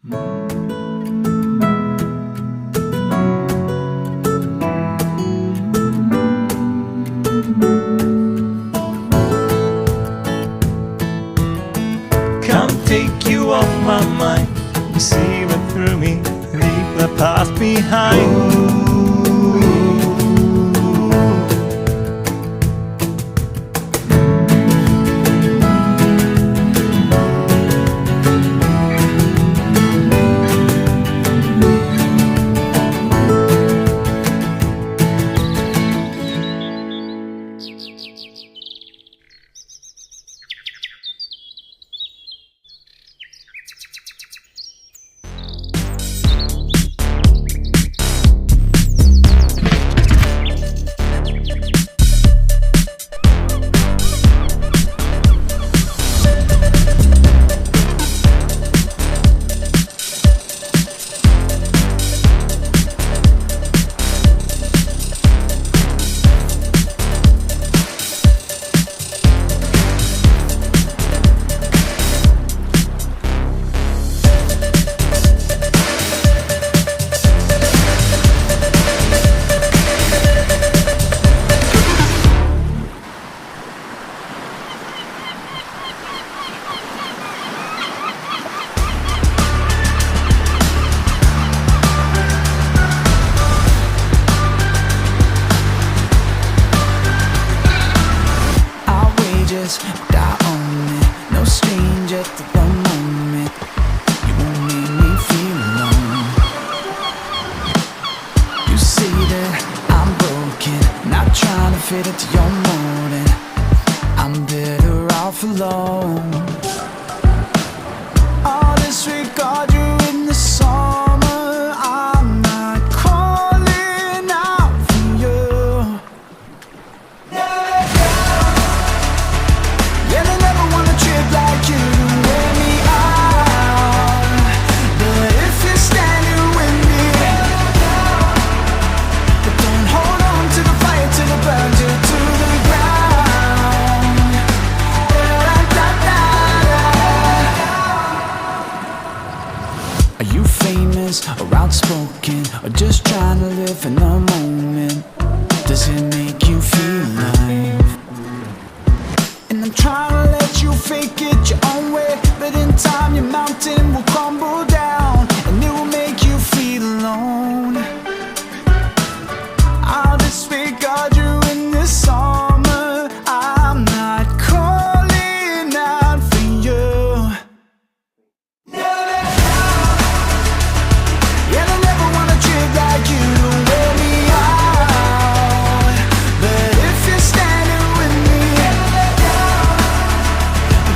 Come take you off my mind, see it through me, leave the past behind. fit into your morning. I'm better off alone. I'll disregard you in the summer. I'm not calling out for you. Yeah, I never want a trip like you to wear me out. But if you're standing with me, but don't hold on to the fire till it burns you to the ground. Are you famous or outspoken, or just trying to live in the moment? Does it make you feel alive? And I'm trying to let you fake it your own way, but in time your mountain will crumble down, and it will make you feel alone. I'll disregard you in this summer. I'm not calling out for you. Yeah, I never want a trip like you to wear me out. But if you're standing with me,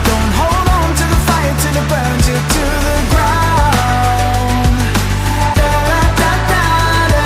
don't hold on to the fire till it burns you to the ground. Da, da, da, da, da.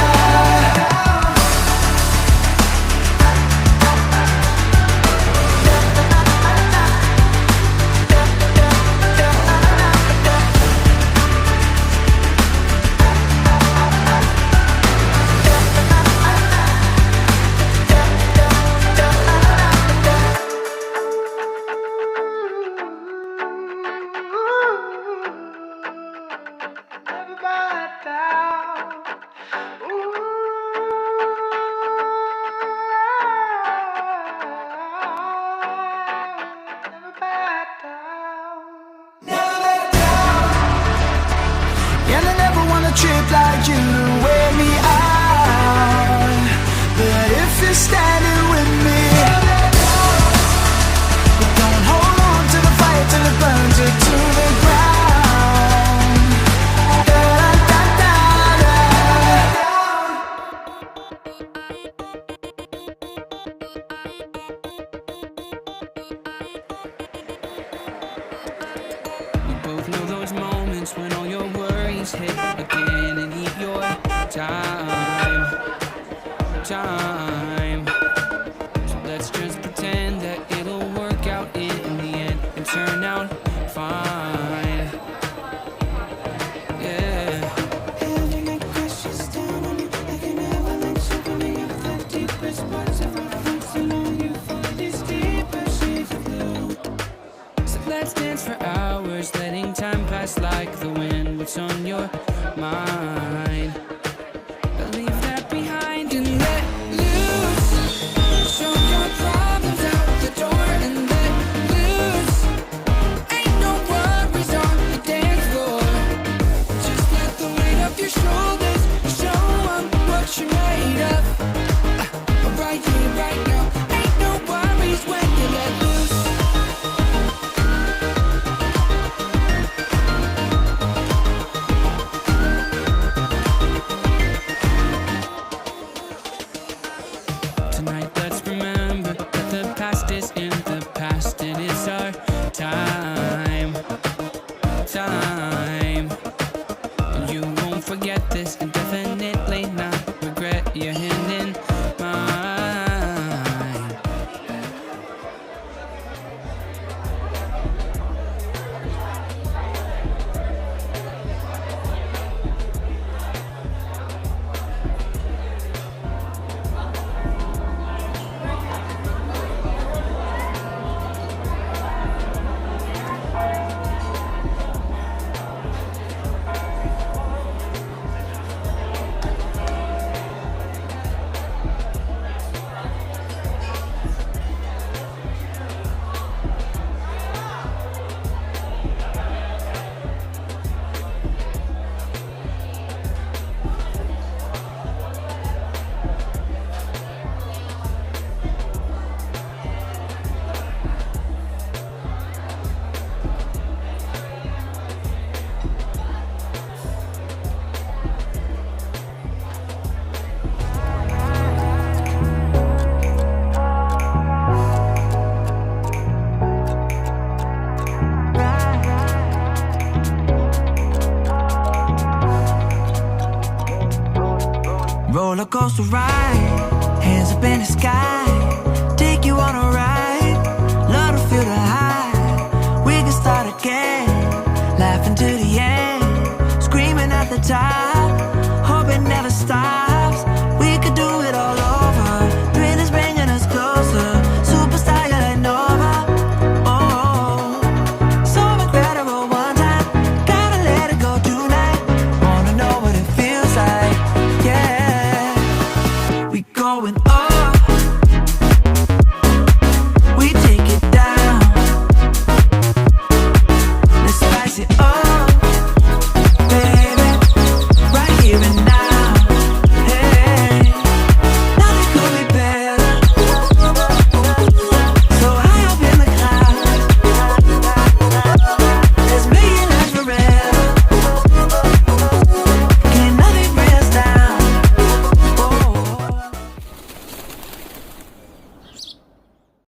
Yeah, I never want a trip like you to wear me out. But if you're standing with me, but don't hold on to the fire till it burns you to the ground. Da, da, da, da. We both know those moments when all your worries hit again and eat your time. So let's just pretend that it'll work out in the end and turn out fine. Yeah. Having a crushes down on you like an avalanche, opening up the deepest parts of our hearts, along you for these deeper shades of blue. So let's dance for hours, letting time pass like the wind. With what's on your mind. Leave that behind and let loose. Show your problems out the door and let loose. Ain't no worries on the dance floor. Just let the weight of your shoulders show 'em what you're made of. Right here, right now. Ain't no worries when you let loose. Tonight let's remember that the past is in the past. It is our time. You won't forget this and definitely not regret your hand in mine. Roller coaster ride, hands up in the sky, take you on a ride, love to feel the high. We can start again, laughing to the end, screaming at the top, hope it never stops.